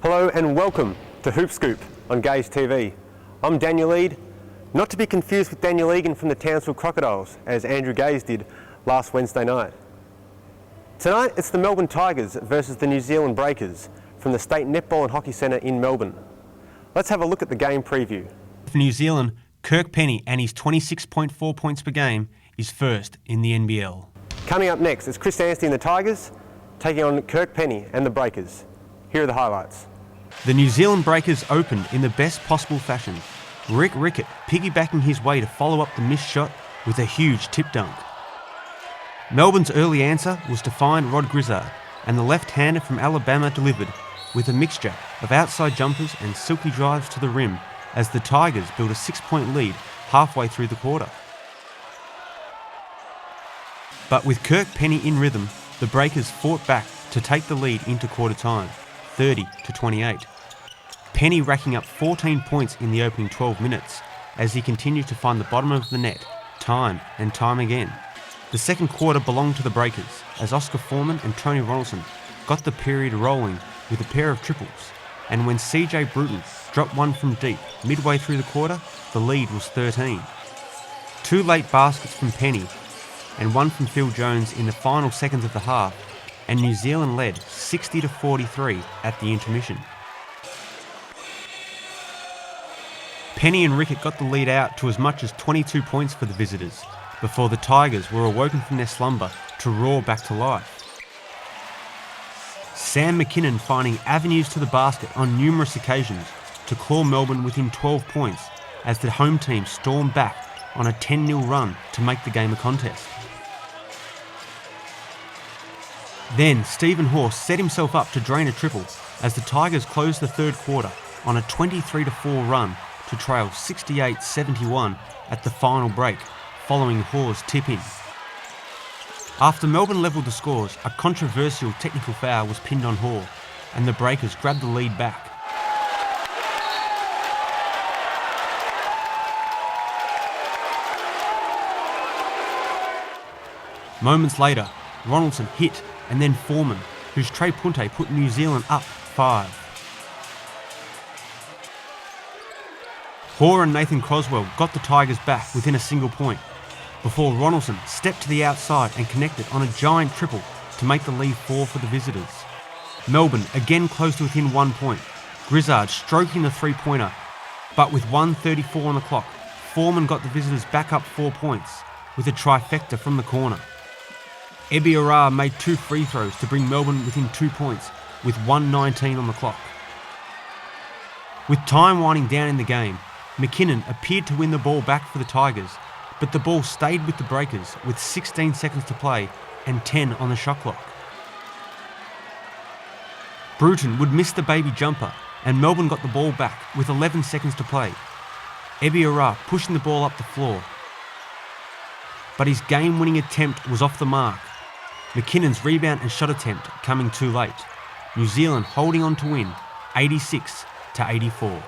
Hello and welcome to Hoop Scoop on Gaze TV. I'm Daniel Eade, not to be confused with Daniel Egan from the Townsville Crocodiles, as Andrew Gaze did last Wednesday night. Tonight it's the Melbourne Tigers versus the New Zealand Breakers from the State Netball and Hockey Centre in Melbourne. Let's have a look at the game preview. For New Zealand, Kirk Penney and his 26.4 points per game is first in the NBL. Coming up next is Chris Anstey and the Tigers taking on Kirk Penney and the Breakers. Here are the highlights. The New Zealand Breakers opened in the best possible fashion. Rick Rickett piggybacking his way to follow up the missed shot with a huge tip dunk. Melbourne's early answer was to find Rod Grizzard, and the left-hander from Alabama delivered with a mixture of outside jumpers and silky drives to the rim as the Tigers built a 6-point lead halfway through the quarter. But with Kirk Penney in rhythm, the Breakers fought back to take the lead into quarter time, 30-28. Penney racking up 14 points in the opening 12 minutes as he continued to find the bottom of the net time and time again. The second quarter belonged to the Breakers as Oscar Foreman and Tony Ronaldson got the period rolling with a pair of triples, and when CJ Bruton dropped one from deep midway through the quarter, the lead was 13. Two late baskets from Penney and one from Phil Jones in the final seconds of the half, and New Zealand led 60-43 at the intermission. Penney and Rickett got the lead out to as much as 22 points for the visitors before the Tigers were awoken from their slumber to roar back to life. Sam McKinnon finding avenues to the basket on numerous occasions to claw Melbourne within 12 points as the home team stormed back on a 10-0 run to make the game a contest. Then Stephen Horse set himself up to drain a triple as the Tigers closed the third quarter on a 23-4 run to trail 68-71 at the final break following Hoare's tip-in. After Melbourne levelled the scores, a controversial technical foul was pinned on Hoare and the Breakers grabbed the lead back. Moments later, Ronaldson hit and then Foreman, whose Trey Punte put New Zealand up 5. Hoare and Nathan Croswell got the Tigers back within a single point before Ronaldson stepped to the outside and connected on a giant triple to make the lead 4 for the visitors. Melbourne again closed to within 1 point, Grizzard stroking the three-pointer, but with 1:34 on the clock, Foreman got the visitors back up 4 points with a trifecta from the corner. Eade made 2 free throws to bring Melbourne within 2 points with 1:19 on the clock. With time winding down in the game, McKinnon appeared to win the ball back for the Tigers, but the ball stayed with the Breakers with 16 seconds to play and 10 on the shot clock. Bruton would miss the baby jumper and Melbourne got the ball back with 11 seconds to play. Eade pushing the ball up the floor, but his game-winning attempt was off the mark. McKinnon's rebound and shot attempt coming too late. New Zealand holding on to win, 86-84.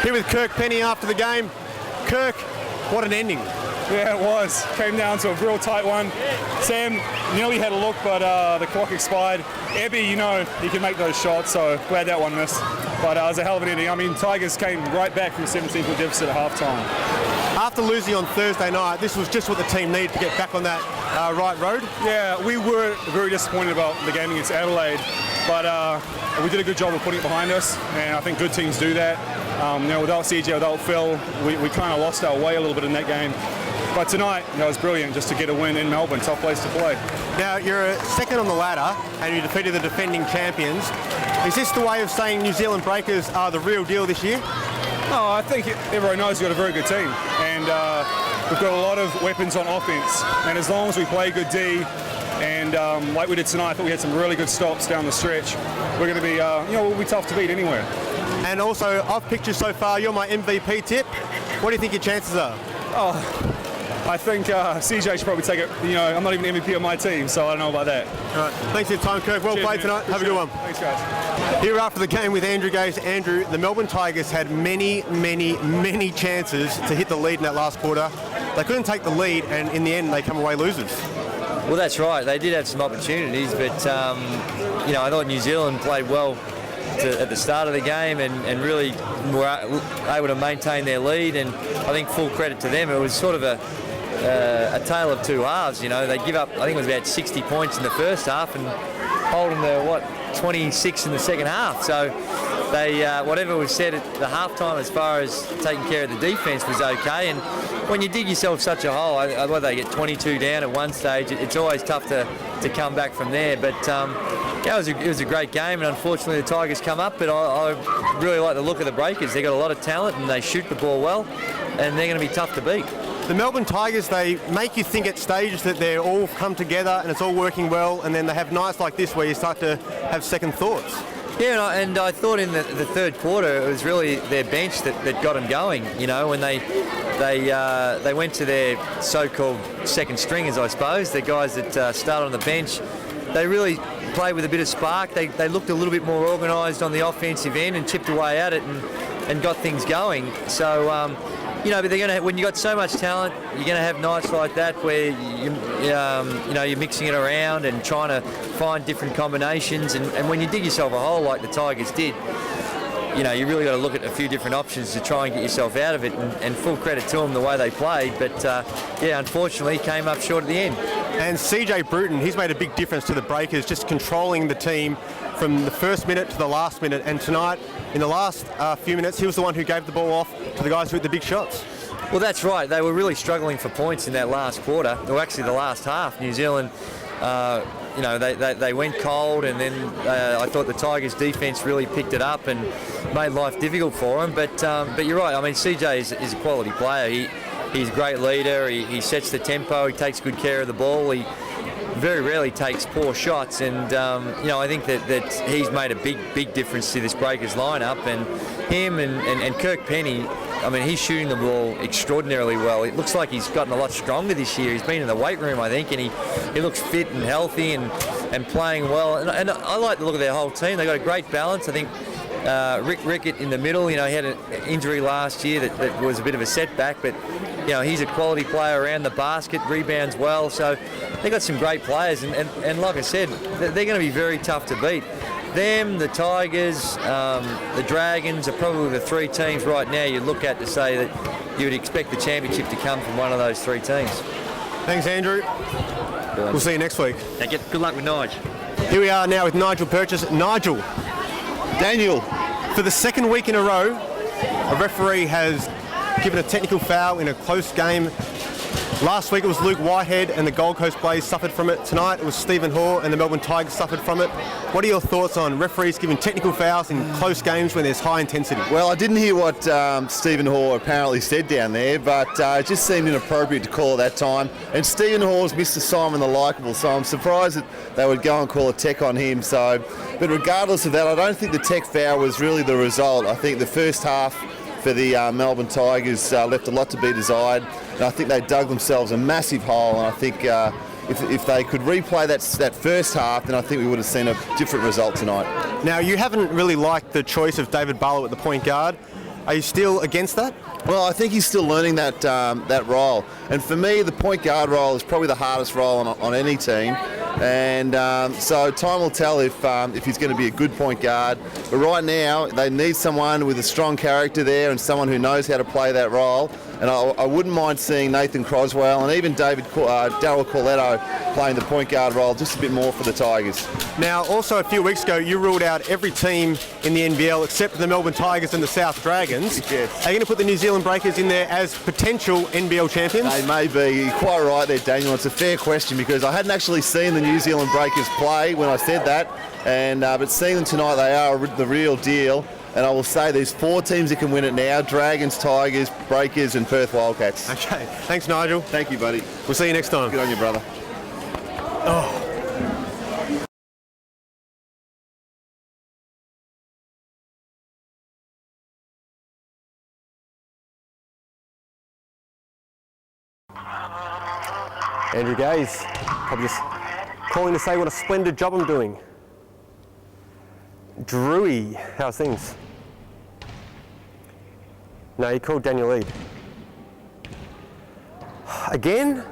Here with Kirk Penney after the game. Kirk, what an ending. Yeah, it was. Came down to a real tight one. Sam nearly had a look, but the clock expired. Eade, he can make those shots, so glad that one missed. But it was a hell of an ending. I mean, Tigers came right back from a 17-point deficit at halftime. After losing on Thursday night, this was just what the team needed to get back on that right road? Yeah, we were very disappointed about the game against Adelaide, but we did a good job of putting it behind us, and I think good teams do that. Without CJ, without Phil, we kind of lost our way a little bit in that game. But tonight, it was brilliant just to get a win in Melbourne, tough place to play. Now, you're second on the ladder, and you defeated the defending champions. Is this the way of saying New Zealand Breakers are the real deal this year? Oh, I think everyone knows we've got a very good team, and we've got a lot of weapons on offense. And as long as we play good D, and like we did tonight, I thought we had some really good stops down the stretch. We're going to be, we'll be tough to beat anywhere. And also, I've picked you so far. You're my MVP tip. What do you think your chances are? Oh, I think CJ should probably take it. I'm not even MVP of my team, so I don't know about that. All right. Thanks for your time, Kirk. Well played tonight. Have a good one. Thanks, guys. Here after the game with Andrew Gaze. Andrew, the Melbourne Tigers had many chances to hit the lead in that last quarter. They couldn't take the lead, and in the end, they come away losers. Well, that's right. They did have some opportunities, but I thought New Zealand played well at the start of the game and really were able to maintain their lead. And I think full credit to them. It was sort of a tale of two halves. You know, they give up, I think it was about 60 points in the first half and hold them to 26 in the second half. So they whatever was said at the halftime as far as taking care of the defence was okay. And when you dig yourself such a hole, whether they get 22 down at one stage, it's always tough to come back from there. But yeah, it was a great game, and unfortunately the Tigers come up. But I really like the look of the Breakers. They've got a lot of talent and they shoot the ball well, and they're going to be tough to beat. The Melbourne Tigers, they make you think at stages that they're all come together and it's all working well, and then they have nights like this where you start to have second thoughts. Yeah, and I thought in the third quarter it was really their bench that got them going. You know, when they went to their so-called second stringers, I suppose, the guys that started on the bench, they really played with a bit of spark. They looked a little bit more organised on the offensive end and chipped away at it and got things going. So. You know, but they're going to. When you got so much talent, you're going to have nights like that where you're mixing it around and trying to find different combinations. And when you dig yourself a hole like the Tigers did, you know, you really got to look at a few different options to try and get yourself out of it. And full credit to them the way they played. But yeah, unfortunately, came up short at the end. And CJ Bruton, he's made a big difference to the Breakers, just controlling the team from the first minute to the last minute. And tonight, in the last few minutes, he was the one who gave the ball off to the guys who hit the big shots. Well, that's right. They were really struggling for points in that last quarter. Well, actually, the last half. New Zealand, you know, they went cold, and then I thought the Tigers' defence really picked it up and made life difficult for them. But you're right. I mean, CJ is a quality player. He's a great leader. He sets the tempo. He takes good care of the ball. He very rarely takes poor shots, and you know, I think that he's made a big difference to this Breakers lineup. And him and Kirk Penny, I mean, he's shooting the ball extraordinarily well. It looks like he's gotten a lot stronger this year. He's been in the weight room, I think, and he looks fit and healthy and playing well. And I like the look of their whole team. They've got a great balance. I think Rick Rickett in the middle, you know, he had an injury last year that was a bit of a setback, but you know, he's a quality player around the basket, rebounds well. So they've got some great players, and like I said, they're going to be very tough to beat. Them, the Tigers, the Dragons are probably the three teams right now you look at to say that you would expect the championship to come from one of those three teams. Thanks, Andrew. We'll see you next week. Thank you. Good luck with Nige. Here we are now with Nigel Purchase. Nigel. Daniel, for the second week in a row, a referee has given a technical foul in a close game. Last week it was Luke Whitehead and the Gold Coast Blaze suffered from it. Tonight it was Stephen Hoare and the Melbourne Tigers suffered from it. What are your thoughts on referees giving technical fouls in close games when there's high intensity? Well, I didn't hear what Stephen Hoare apparently said down there, but it just seemed inappropriate to call at that time. And Stephen Hoare's Mr. Simon the Likeable, so I'm surprised that they would go and call a tech on him. So, but regardless of that, I don't think the tech foul was really the result. I think the first half for the Melbourne Tigers left a lot to be desired, and I think they dug themselves a massive hole. And I think if they could replay that first half, then I think we would have seen a different result tonight. Now, you haven't really liked the choice of David Barlow at the point guard. Are you still against that? Well, I think he's still learning that role, and for me, the point guard role is probably the hardest role on any team. And so time will tell if he's going to be a good point guard. But right now, they need someone with a strong character there and someone who knows how to play that role. And I wouldn't mind seeing Nathan Croswell and even Daryl Corletto playing the point guard role just a bit more for the Tigers. Now, also a few weeks ago, you ruled out every team in the NBL except for the Melbourne Tigers and the South Dragons. Yes. Are you going to put the New Zealand Breakers in there as potential NBL champions? They may be. You're quite right there, Daniel. It's a fair question because I hadn't actually seen the New Zealand Breakers play when I said that, and but seeing them tonight, they are the real deal. And I will say there's 4 teams that can win it now: Dragons, Tigers, Breakers and Perth Wildcats. Okay, thanks Nigel. Thank you, buddy. We'll see you next time. Good on you, brother. Oh. Andrew Gaze, probably just calling to say what a splendid job I'm doing. Drewy, how's things? No, he called Daniel Eade. Again?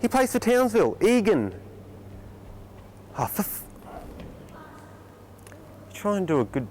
He plays for Townsville. Egan. Oh, try and do a good